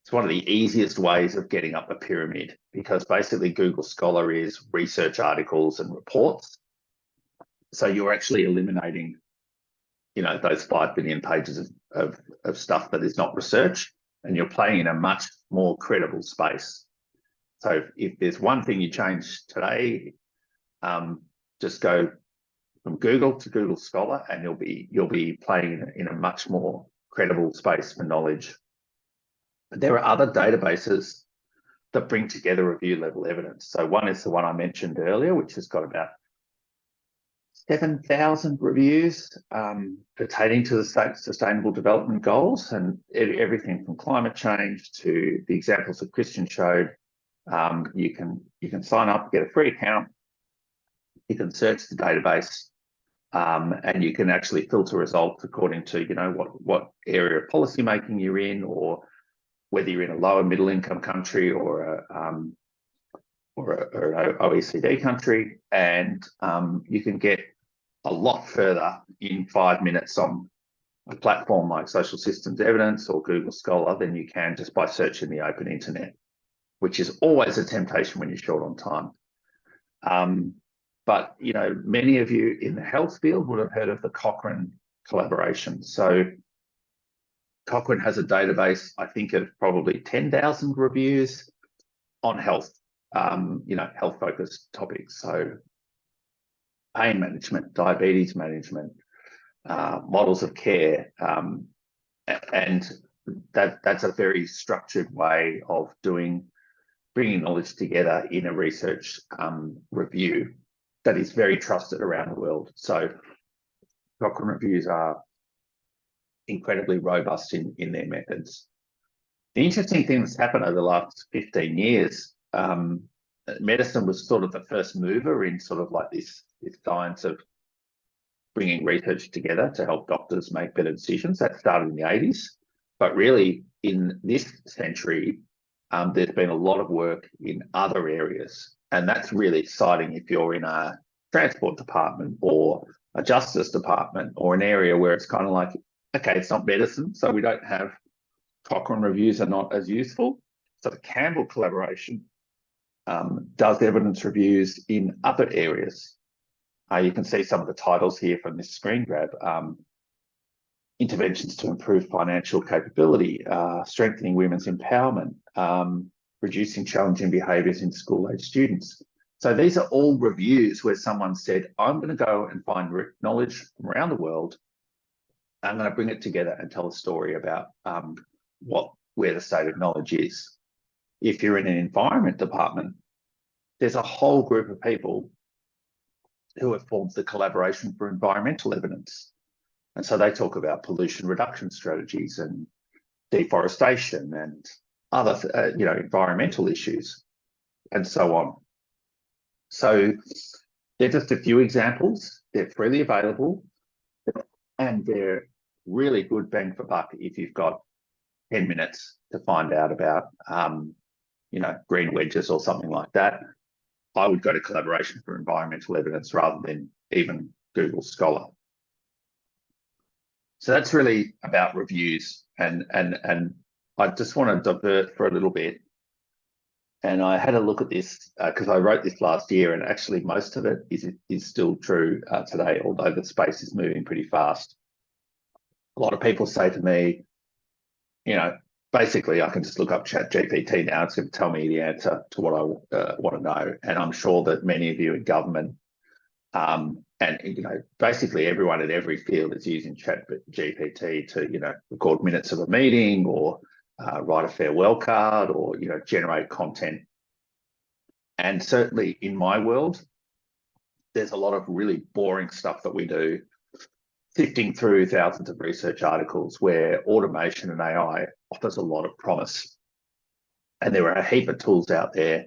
it's one of the easiest ways of getting up the pyramid, because basically Google Scholar is research articles and reports. So you're actually eliminating, those 5 billion pages of stuff that is not research, and you're playing in a much more credible space. So if there's one thing you change today, just go from Google to Google Scholar, and you'll be playing in a much more credible space for knowledge. But there are other databases that bring together review level evidence. So one is the one I mentioned earlier, which has got about 7,000 reviews pertaining to the state's sustainable development goals, and everything from climate change to the examples that Cristin showed. You can sign up, get a free account, you can search the database, and you can actually filter results according to what area of policy making you're in, or whether you're in a lower middle income country or an OECD country, and you can get a lot further in 5 minutes on a platform like Social Systems Evidence or Google Scholar than you can just by searching the open internet, which is always a temptation when you're short on time. But many of you in the health field would have heard of the Cochrane collaboration. So Cochrane has a database, I think, of probably 10,000 reviews on health, health-focused topics. So pain management, diabetes management, models of care, and that's a very structured way of bringing knowledge together in a research review that is very trusted around the world. So Cochrane reviews are incredibly robust in their methods. The interesting thing that's happened over the last 15 years, medicine was sort of the first mover in sort of like this science of bringing research together to help doctors make better decisions. That started in the 80s, but really in this century, there's been a lot of work in other areas, and that's really exciting if you're in a transport department or a justice department, or an area where it's kind of like, okay, it's not medicine, so we don't have Cochrane reviews are not as useful. So the Campbell collaboration does evidence reviews in other areas. You can see some of the titles here from this screen grab. Interventions to improve financial capability, strengthening women's empowerment, reducing challenging behaviours in school-age students. So these are all reviews where someone said, I'm going to go and find knowledge from around the world. I'm going to bring it together and tell a story about where the state of knowledge is. If you're in an environment department, there's a whole group of people who have formed the collaboration for environmental evidence. And so they talk about pollution reduction strategies and deforestation and other, environmental issues and so on. So they're just a few examples. They're freely available, and they're really good bang for buck if you've got 10 minutes to find out about, green wedges or something like that. I would go to Collaboration for Environmental Evidence rather than even Google Scholar. So that's really about reviews, and I just want to divert for a little bit. And I had a look at this because I wrote this last year, and actually most of it is still true today, although the space is moving pretty fast. A lot of people say to me, basically I can just look up ChatGPT now, it's going to tell me the answer to what I want to know. And I'm sure that many of you in government, and basically everyone in every field is using ChatGPT to record minutes of a meeting, or write a farewell card, or generate content. And certainly in my world, there's a lot of really boring stuff that we do, sifting through thousands of research articles, where automation and AI offers a lot of promise. And there are a heap of tools out there,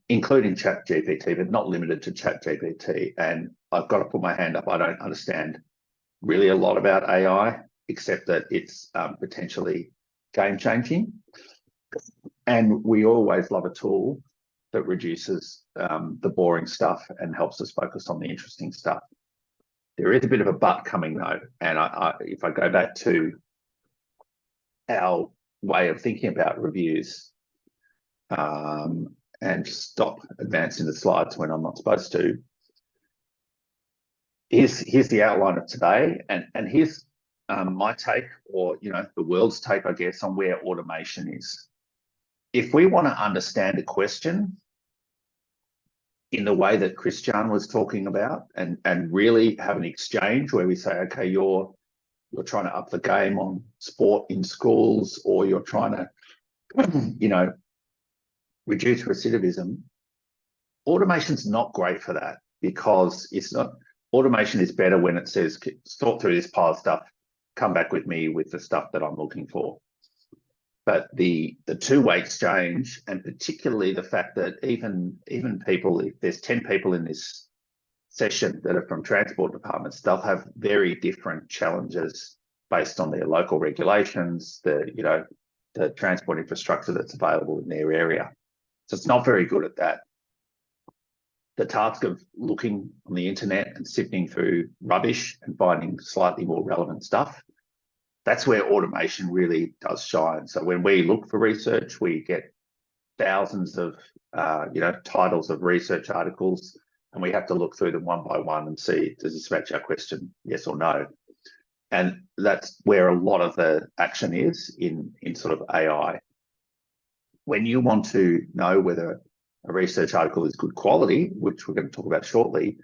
including ChatGPT, but not limited to ChatGPT. And I've got to put my hand up. I don't understand really a lot about AI, except that it's potentially game-changing. And we always love a tool that reduces the boring stuff and helps us focus on the interesting stuff. There is a bit of a but coming though, and if I go back to our way of thinking about reviews, and stop advancing the slides when I'm not supposed to. Here's the outline of today, and here's my take, or the world's take, I guess, on where automation is. If we want to understand a question in the way that Cristin was talking about, and really have an exchange where we say, okay, you're trying to up the game on sport in schools, or you're trying to, reduce recidivism, automation's not great for that, because it's not. Automation is better when it says, sort through this pile of stuff, come back with me with the stuff that I'm looking for. But the two-way exchange, and particularly the fact that even people, if there's 10 people in this session that are from transport departments, they'll have very different challenges based on their local regulations, the transport infrastructure that's available in their area. So it's not very good at that. The task of looking on the internet and sifting through rubbish and finding slightly more relevant stuff, that's where automation really does shine. So when we look for research, we get thousands of titles of research articles, and we have to look through them one by one and see, does this match our question, yes or no? And that's where a lot of the action is in sort of AI. When you want to know whether a research article is good quality, which we're going to talk about shortly,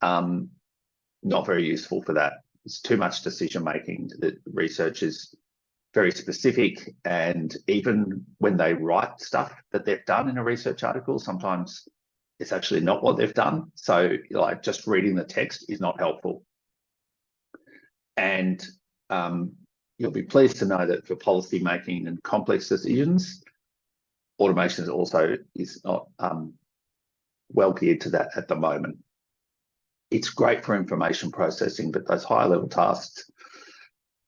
not very useful for that. It's too much decision making. The research is very specific, and even when they write stuff that they've done in a research article, sometimes it's actually not what they've done. So like just reading the text is not helpful. And you'll be pleased to know that for policy making and complex decisions, automation also is not well geared to that at the moment. It's great for information processing, but those higher level tasks,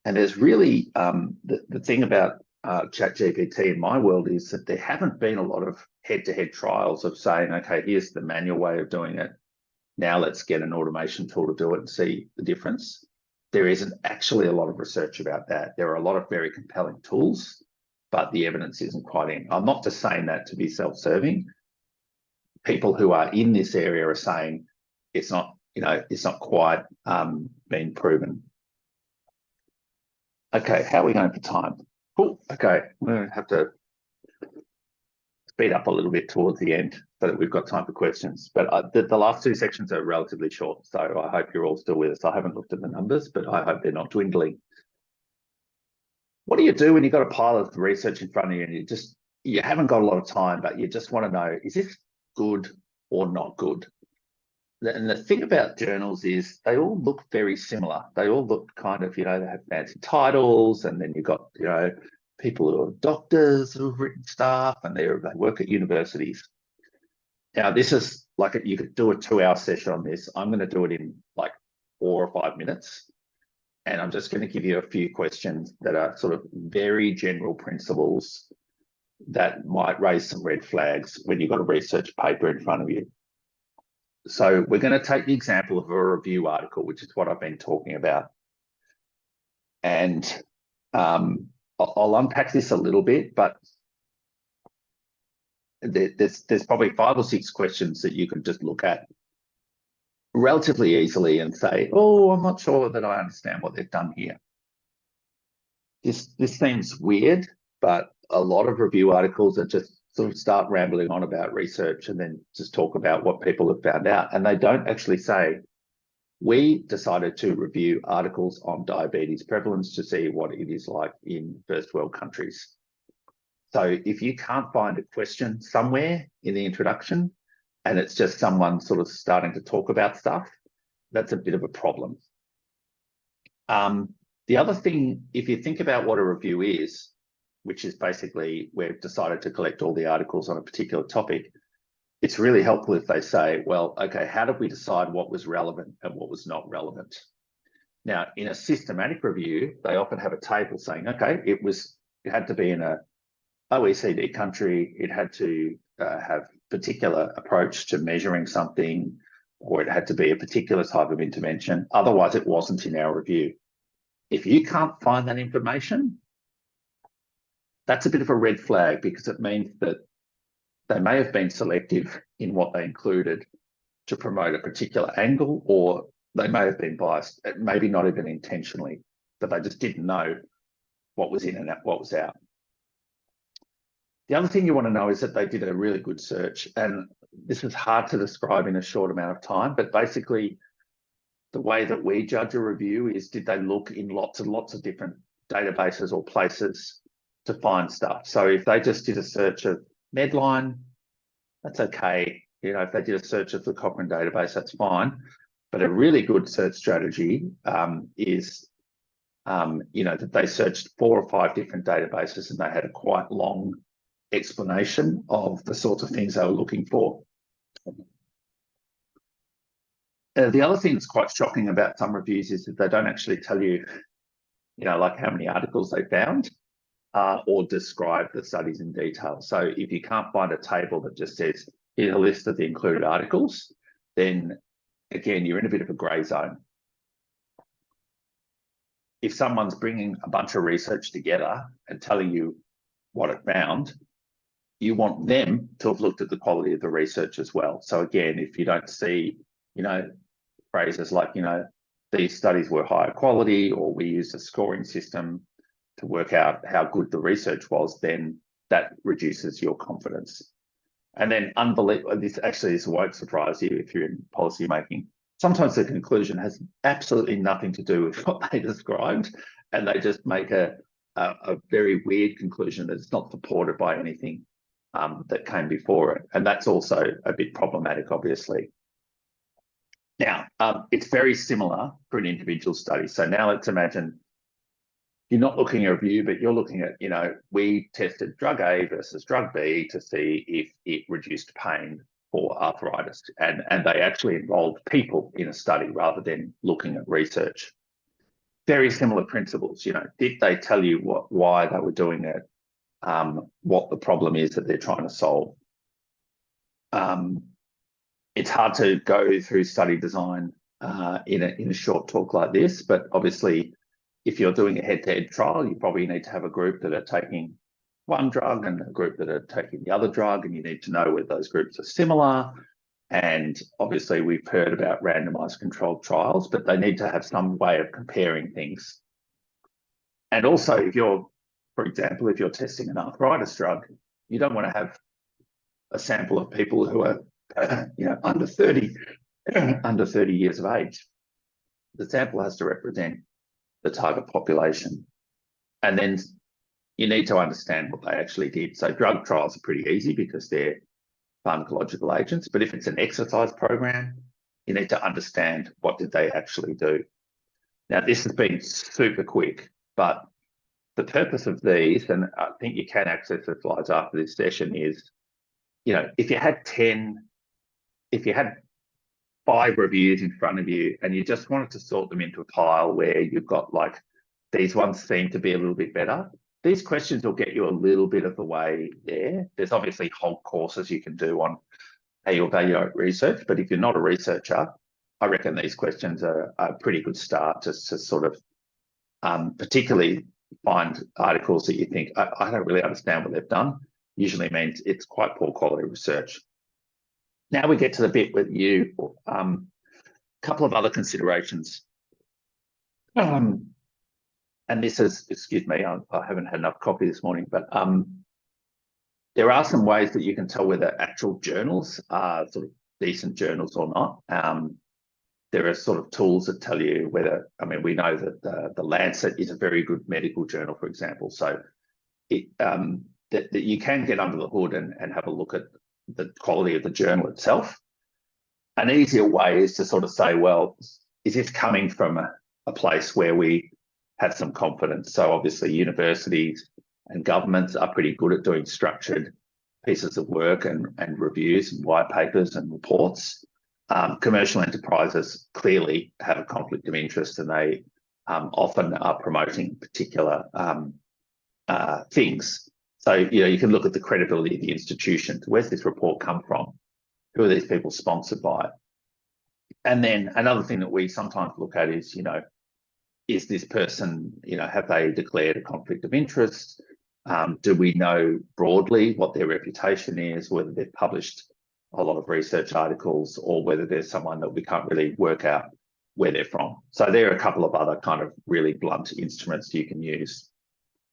and there's really the thing about ChatGPT in my world is that there haven't been a lot of head-to-head trials of saying, okay, here's the manual way of doing it. Now let's get an automation tool to do it and see the difference. There isn't actually a lot of research about that. There are a lot of very compelling tools, but the evidence isn't quite in. I'm not just saying that to be self-serving. People who are in this area are saying it's not, it's not quite been proven. Okay, how are we going for time? Cool. Okay, we're going to have to speed up a little bit towards the end so that we've got time for questions. But the last two sections are relatively short, so I hope you're all still with us. I haven't looked at the numbers, but I hope they're not dwindling. What do you do when you've got a pile of research in front of you and you haven't got a lot of time, but you just want to know, is this good or not good? And the thing about journals is they all look very similar. They all look kind of, they have fancy titles, and then you've got, people who are doctors who have written stuff, and they work at universities. Now, this is like, you could do a 2-hour session on this. I'm going to do it in like 4 or 5 minutes. And I'm just going to give you a few questions that are sort of very general principles that might raise some red flags when you've got a research paper in front of you. So we're going to take the example of a review article, which is what I've been talking about. And I'll unpack this a little bit, but there's probably 5 or 6 questions that you can just look at relatively easily and say, oh, I'm not sure that I understand what they've done here. This seems weird, but a lot of review articles are just sort of start rambling on about research and then just talk about what people have found out. And they don't actually say, we decided to review articles on diabetes prevalence to see what it is like in first world countries. So if you can't find a question somewhere in the introduction and it's just someone sort of starting to talk about stuff, that's a bit of a problem. The other thing, if you think about what a review is, which is basically we've decided to collect all the articles on a particular topic, it's really helpful if they say, well, okay, how did we decide what was relevant and what was not relevant? Now, in a systematic review, they often have a table saying, okay, it had to be in a OECD country, it had to have particular approach to measuring something, or it had to be a particular type of intervention. Otherwise, it wasn't in our review. If you can't find that information, that's a bit of a red flag, because it means that they may have been selective in what they included to promote a particular angle, or they may have been biased, maybe not even intentionally, but they just didn't know what was in and what was out. The other thing you want to know is that they did a really good search, and this is hard to describe in a short amount of time, but basically the way that we judge a review is, did they look in lots and lots of different databases or places to find stuff? So if they just did a search of Medline, that's okay. You know, if they did a search of the Cochrane database, that's fine. But a really good search strategy is, you know, that they searched 4 or 5 different databases and they had a quite long explanation of the sorts of things they were looking for. The other thing that's quite shocking about some reviews is that they don't actually tell you, you know, like how many articles they found or describe the studies in detail. So if you can't find a table that just says, here's a list of the included articles, then again, you're in a bit of a grey zone. If someone's bringing a bunch of research together and telling you what it found, you want them to have looked at the quality of the research as well. So again, if you don't see, you know, phrases like, you know, these studies were higher quality, or we used a scoring system to work out how good the research was, then that reduces your confidence. And then this won't surprise you if you're in policy making. Sometimes the conclusion has absolutely nothing to do with what they described, and they just make a very weird conclusion that's not supported by anything that came before it. And that's also a bit problematic, obviously. Now, it's very similar for an individual study. So now let's imagine you're not looking at a review, but you're looking at, you know, we tested drug A versus drug B to see if it reduced pain for arthritis. And they actually involved people in a study rather than looking at research. Very similar principles, you know, did they tell you why they were doing it, what the problem is that they're trying to solve? It's hard to go through study design in a short talk like this, but obviously, if you're doing a head-to-head trial, you probably need to have a group that are taking one drug and a group that are taking the other drug, and you need to know whether those groups are similar. And obviously, we've heard about randomized controlled trials, but they need to have some way of comparing things. And also, if you're, for example, if you're testing an arthritis drug, you don't want to have a sample of people who are, you know, under 30 years of age. The sample has to represent the target population. And then you need to understand what they actually did. So drug trials are pretty easy because they're pharmacological agents, but if it's an exercise program, you need to understand what did they actually do. Now, this has been super quick, but the purpose of these, and I think you can access the slides after this session, is, you know, if you had 5 reviews in front of you and you just wanted to sort them into a pile where you've got like, these ones seem to be a little bit better, these questions will get you a little bit of the way there. There's obviously whole courses you can do on how you evaluate research, but if you're not a researcher, I reckon these questions are a pretty good start to sort of particularly find articles that you think, I don't really understand what they've done. Usually means it's quite poor quality research. Now we get to the bit with you, a couple of other considerations. And this is, excuse me, I haven't had enough coffee this morning, but there are some ways that you can tell whether actual journals are sort of decent journals or not. There are sort of tools that tell you whether, I mean, we know that the Lancet is a very good medical journal, for example. So it, that you can get under the hood and have a look at the quality of the journal itself. An easier way is to sort of say, well, is this coming from a place where we have some confidence? So obviously universities and governments are pretty good at doing structured pieces of work and reviews and white papers and reports. Commercial enterprises clearly have a conflict of interest, and they often are promoting particular things. So, you can look at the credibility of the institution. Where's this report come from? Who are these people sponsored by? And then another thing that we sometimes look at is, is this person, have they declared a conflict of interest? Do we know broadly what their reputation is, whether they've published a lot of research articles, or whether there's someone that we can't really work out where they're from? So there are a couple of other kind of really blunt instruments you can use.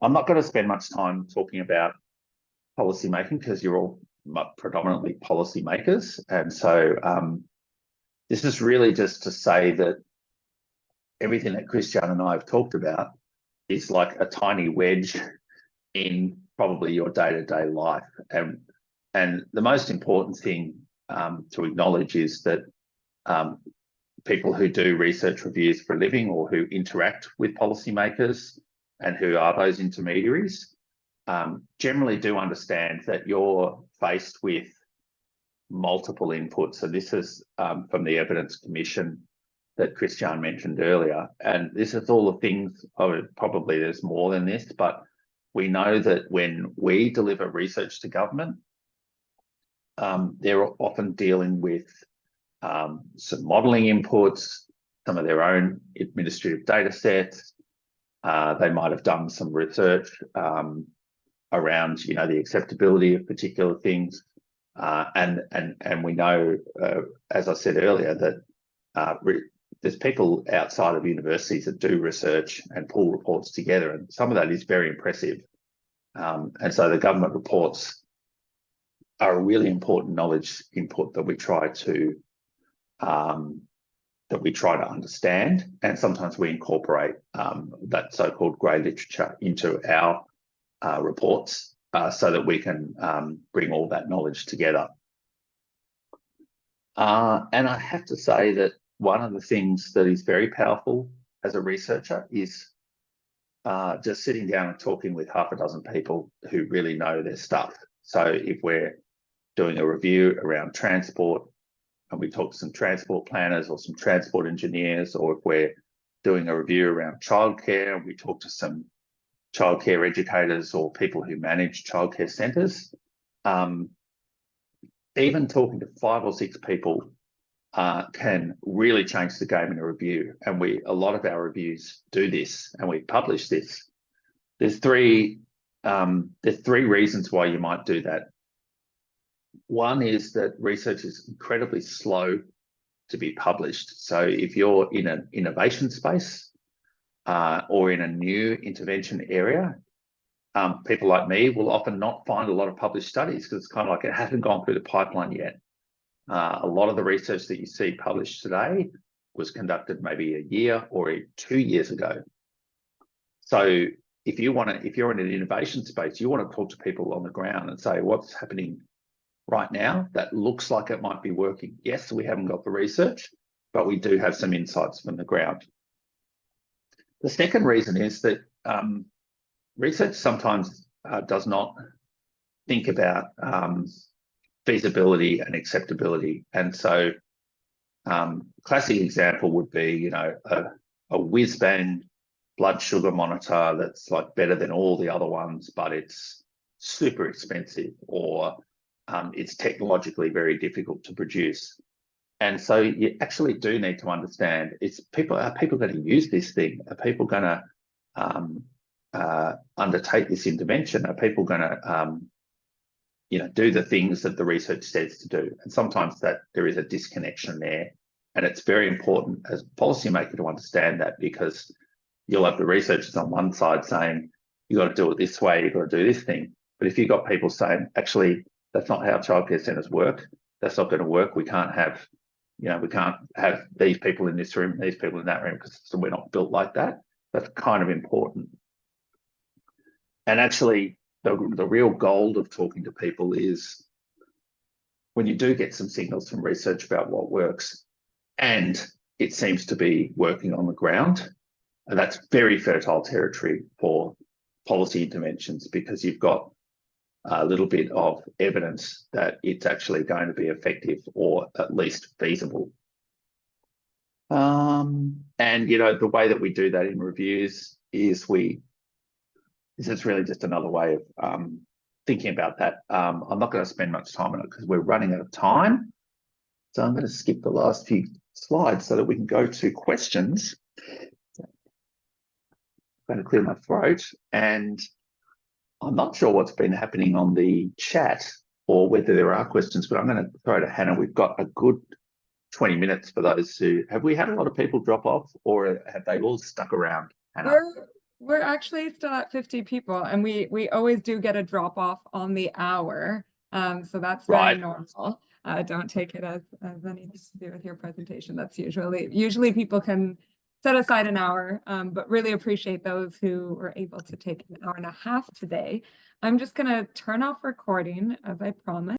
I'm not going to spend much time talking about policy making because you're all predominantly policymakers. And so this is really just to say that everything that Cristin and I have talked about is like a tiny wedge in probably your day-to-day life. And the most important thing to acknowledge is that people who do research reviews for a living, or who interact with policymakers and who are those intermediaries, generally do understand that you're faced with multiple inputs. So this is from the Evidence Commission that Cristin mentioned earlier. And this is all the things, probably there's more than this, but we know that when we deliver research to government, they're often dealing with some modelling inputs, some of their own administrative data sets. They might have done some research around, the acceptability of particular things. And we know, as I said earlier, that there's people outside of universities that do research and pull reports together, and some of that is very impressive. And so the government reports are a really important knowledge input that we try to understand, and sometimes we incorporate that so-called grey literature into our reports so that we can bring all that knowledge together. And I have to say that one of the things that is very powerful as a researcher is just sitting down and talking with half a dozen people who really know their stuff. So if we're doing a review around transport and we talk to some transport planners or some transport engineers, or if we're doing a review around childcare and we talk to some childcare educators or people who manage childcare centres, even talking to 5 or 6 people can really change the game in a review. And a lot of our reviews do this, and we publish this. There's three reasons why you might do that. One is that research is incredibly slow to be published. So if you're in an innovation space or in a new intervention area, people like me will often not find a lot of published studies because it's kind of like it hasn't gone through the pipeline yet. A lot of the research that you see published today was conducted maybe a year or 2 years ago. So if you're in an innovation space, you want to talk to people on the ground and say, what's happening right now that looks like it might be working? Yes, we haven't got the research, but we do have some insights from the ground. The second reason is that research sometimes does not think about feasibility and acceptability. And so classic example would be, a whiz-bang blood sugar monitor that's like better than all the other ones, but it's super expensive, or it's technologically very difficult to produce. And so you actually do need to understand, are people going to use this thing? Are people going to undertake this intervention? Are people going to do the things that the research says to do? And sometimes that there is a disconnection there. And it's very important as a policymaker to understand that, because you'll have the researchers on one side saying, you've got to do it this way, you've got to do this thing. But if you've got people saying, actually, that's not how childcare centres work, that's not going to work, we can't have these people in this room, these people in that room, because we're not built like that. That's kind of important. And actually, the real gold of talking to people is when you do get some signals from research about what works, and it seems to be working on the ground, and that's very fertile territory for policy interventions, because you've got a little bit of evidence that it's actually going to be effective or at least feasible. And you know, the way that we do that in reviews is it's really just another way of thinking about that. I'm not going to spend much time on it because we're running out of time. So I'm going to skip the last few slides so that we can go to questions. I'm going to clear my throat, and I'm not sure what's been happening on the chat or whether there are questions, but I'm going to throw to Hannah. We've got a good 20 minutes for those who, have we had a lot of people drop off, or have they all stuck around, Hannah? We're actually still at 50 people, and we always do get a drop off on the hour. So that's very normal. Don't take it as anything to do with your presentation. That's usually people can set aside an hour, but really appreciate those who were able to take an hour and a half today. I'm just going to turn off recording as I promised.